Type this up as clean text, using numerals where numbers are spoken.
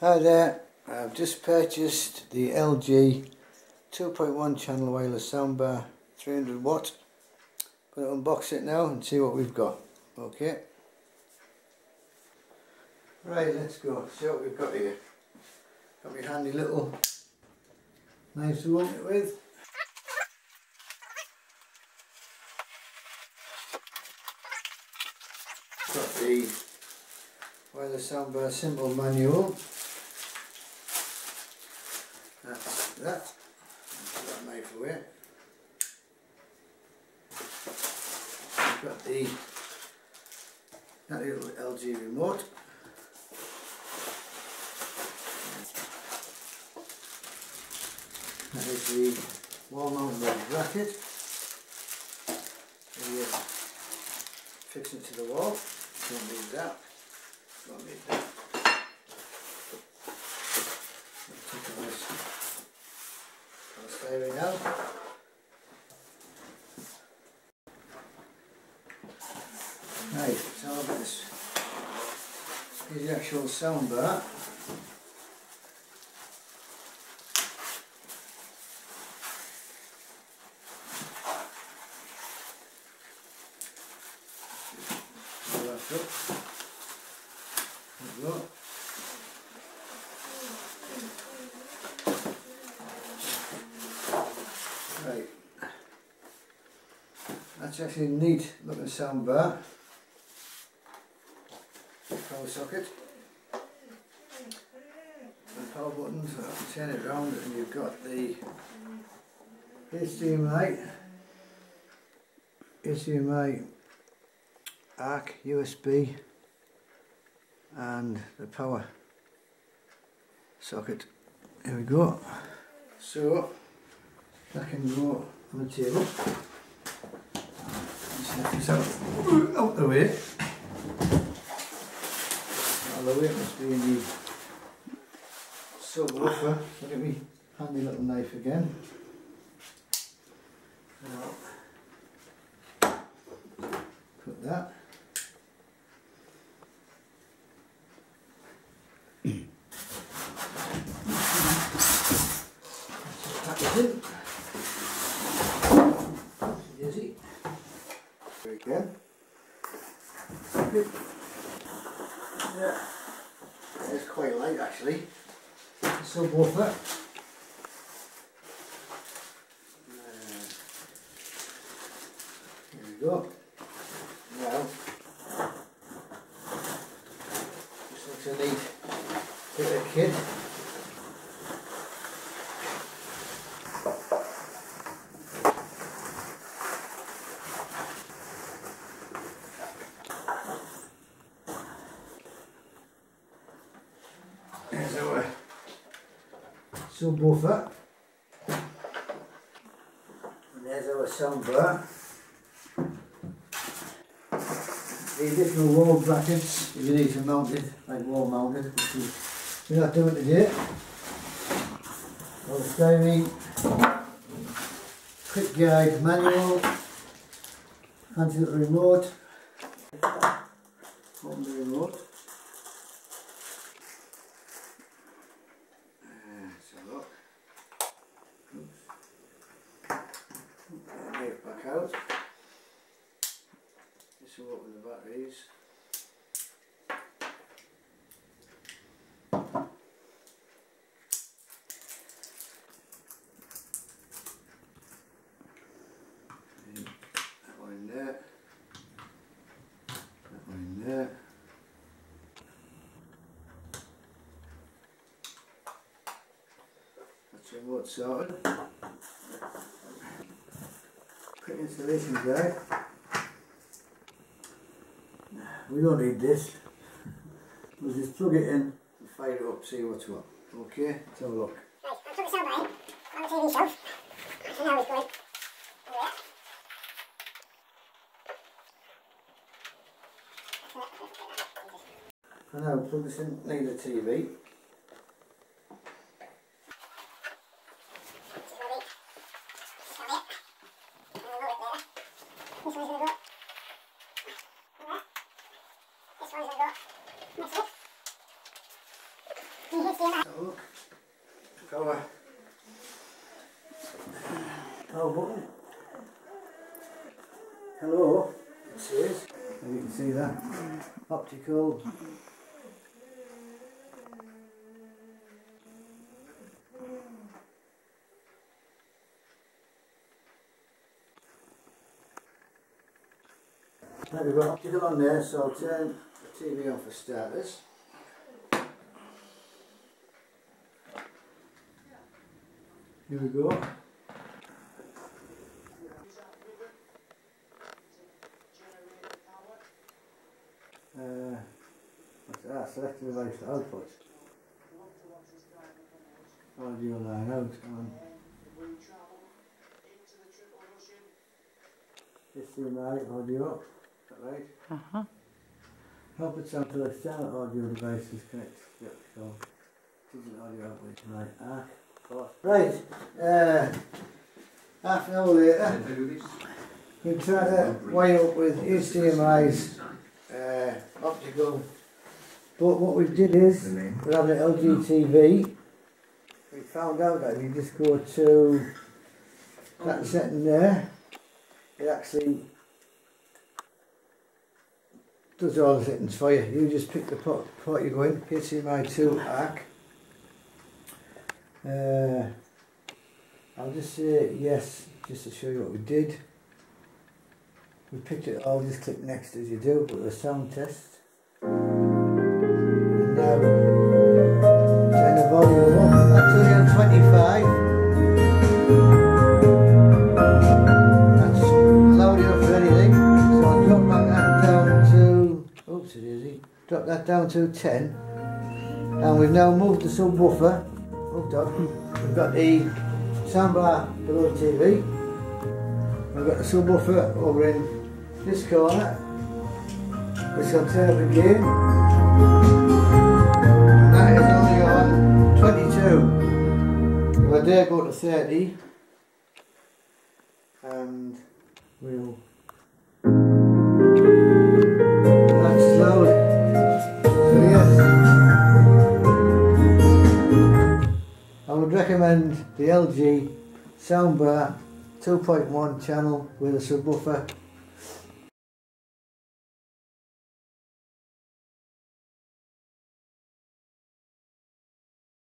Hi there, I've just purchased the LG 2.1 channel wireless soundbar 300 watt. Going to unbox it now and see what we've got. Okay. Right, let's go. See what we've got here. Got my handy little knife to open it with. Got the wireless soundbar symbol manual. That's that. Put that knife away. We've got that little LG remote. That is the wall mounted bracket. You fix it to the wall. Don't need that. Don't need that. Take a nice styling out. Right, so this is the actual soundbar. There we go. Right, that's actually a neat looking soundbar. Power socket and power buttons. I'll turn it around and you've got the HDMI ARC USB and the power socket. There we go. So that can go on the table. Just lift this out the way. Out the way, it must be in the subwoofer. Look at me handy little knife again. Now put that. In. Easy. There again. Good. Yeah. It's quite light actually. Subwoofer. There we go. Now, this looks a neat bit of kit. There's our subwoofer, and there's our soundbar. The additional wall brackets, if you need to mount it, like wall mounted, which we're not doing today. All the styling, quick guide manual, handy little remote, open the remote. Knife back out. This will open the batteries. That one in there. That one in there. That's the remote sorted. Quick installation guide. We don't need this. We'll just plug it in and fire it up, see what's what. Okay, let's have a look. Right, I'll plug the soundbar in on the TV shelf. So now it's going and now plug this in near the TV. This one's going to go. This one's going to go. Next one. HDMI. Look, power button. Hello, it says. You can see that. Optical. Now we've got optical on there, so I'll turn the TV on for starters. Here we go. What's that? Select the device for output. Audio line out on. HDMI audio. Is that right? Output sound to external audio devices connected to the optical digital audio output tonight. Right. Half an hour later, we try to wire up with HDMI's optical, but what we did is, we have an LG TV. We found out that if you just go to that setting there, it actually does all the settings for you. You just pick the port you go in, HDMI 2 ARC. I'll just say yes, just to show you what we did. We picked it all, just click next as you do, but the sound test. And now, turn the volume up, that's only on 25. That's loud enough for anything, so I'll drop that down to, oops it is, drop that down to 10. And we've now moved the subwoofer, moved on. We've got the soundbar below the TV. We've got the subwoofer over in this corner, which I'll turn up again. And that is only on 22. If I dare go to 30, and we'll. That's loud. So yes, I would recommend the LG Soundbar 2.1 channel with a subwoofer.